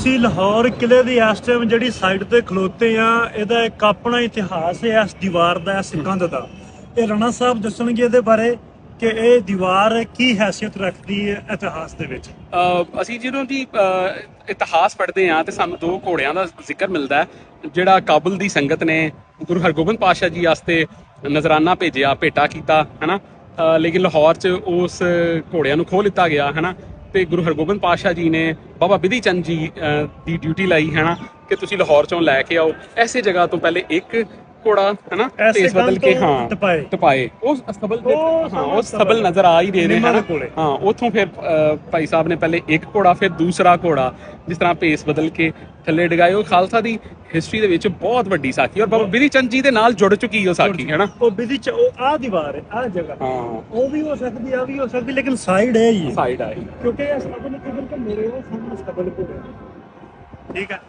ਅਸੀਂ ਲਾਹੌਰ ਕਿਲੇ ਦੀ ਇਸ ਟਾਈਮ ਜਿਹੜੀ ਸਾਈਡ ਤੇ ਖਲੋਤੇ ਆ, ਇਹਦਾ ਇੱਕ ਆਪਣਾ ਇਤਿਹਾਸ ਹੈ। ਇਸ ਦੀਵਾਰ ਦਾ, ਇਸ ਕੰਧ ਦਾ, ਇਹ ਰਾਣਾ ਸਾਹਿਬ ਦੱਸਣਗੇ ਇਹਦੇ ਬਾਰੇ ਕਿ ਇਹ ਦੀਵਾਰ ਕੀ ਹੈਸੀਅਤ ਰੱਖਦੀ ਹੈ ਇਤਿਹਾਸ ਦੇ ਵਿੱਚ। ਅਸੀਂ ਜਦੋਂ ਦੀ ਇਤਿਹਾਸ ਪੜ੍ਹਦੇ ਹਾਂ ਤੇ ਸਾਨੂੰ ਦੋ ਘੋੜਿਆਂ ਦਾ ਜ਼ਿਕਰ ਮਿਲਦਾ ਹੈ। ਜਿਹੜਾ ਕਾਬੁਲ ਦੀ ਸੰਗਤ ਨੇ ਗੁਰੂ ਹਰਗੋਬਿੰਦ ਪਾਤਸ਼ਾਹ ਜੀ ਵਾਸਤੇ ਨਜ਼ਰਾਨਾ ਭੇਜਿਆ, ਭੇਟਾ ਕੀਤਾ ਹੈ ਨਾ, ਲੇਕਿਨ ਲਾਹੌਰ 'ਚ ਉਸ ਘੋੜਿਆਂ ਨੂੰ ਖੋਹ ਲਿੱਤਾ ਗਿਆ ਹੈ ਨਾ। ਤੇ ਗੁਰੂ ਹਰਗੋਬਿੰਦ ਪਾਤਸ਼ਾਹ ਜੀ ਨੇ ਬਾਬਾ ਬਿਧੀ ਚੰਦ ਜੀ ਦੀ ਡਿਊਟੀ ਲਾਈ ਹੈ ਨਾ ਕਿ ਤੁਸੀਂ ਲਾਹੌਰ 'ਚੋਂ ਲੈ ਕੇ ਆਓ। ਐਸੇ ਜਗ੍ਹਾ ਤੋਂ ਪਹਿਲੇ ਇੱਕ ਘੋੜਾ ਹੈ ਨਾ ਭੇਸ ਬਦਲ ਕੇ ਟਪਾਏ ਉਸ ਸਤਬਲ ਤੇ, ਉਹ ਸਤਬਲ ਨਜ਼ਰ ਆ ਹੀ ਦੇ ਰਹੇ ਹਨ। ਹਾਂ, ਉੱਥੋਂ ਫਿਰ ਭਾਈ ਸਾਹਿਬ ਨੇ ਪਹਿਲੇ ਇੱਕ ਘੋੜਾ, ਫਿਰ ਦੂਸਰਾ ਘੋੜਾ ਜਿਸ ਤਰ੍ਹਾਂ ਭੇਸ ਬਦਲ ਕੇ ਥੱਲੇ ਡਗਾਏ। ਉਹ ਖਾਲਸਾ ਦੀ ਹਿਸਟਰੀ ਦੇ ਵਿੱਚ ਬਹੁਤ ਵੱਡੀ ਸਾਖੀ, ਔਰ ਬਾਬਾ ਬਿਧੀ ਚੰਦ ਜੀ ਦੇ ਨਾਲ ਜੁੜ ਚੁੱਕੀ ਉਹ ਸਾਖੀ ਹੈ ਨਾ। ਉਹ ਬਿਧੀ ਉਹ ਆ ਦੀਵਾਰ ਹੈ, ਆ ਜਗ੍ਹਾ, ਹਾਂ, ਉਹ ਵੀ ਹੋ ਸਕਦੀ, ਆ ਵੀ ਹੋ ਸਕਦੀ, ਲੇਕਿਨ ਸਾਈਡ ਹੈ ਹੀ, ਸਾਈਡ ਹੈ ਕਿਉਂਕਿ ਇਹ ਸਤਬਲ ਕਿਧਰ ਕੇ ਮੇਰੇ ਉਹ ਸਾਹਮਣੇ ਸਤਬਲ ਕੋਲ। ਠੀਕ ਹੈ।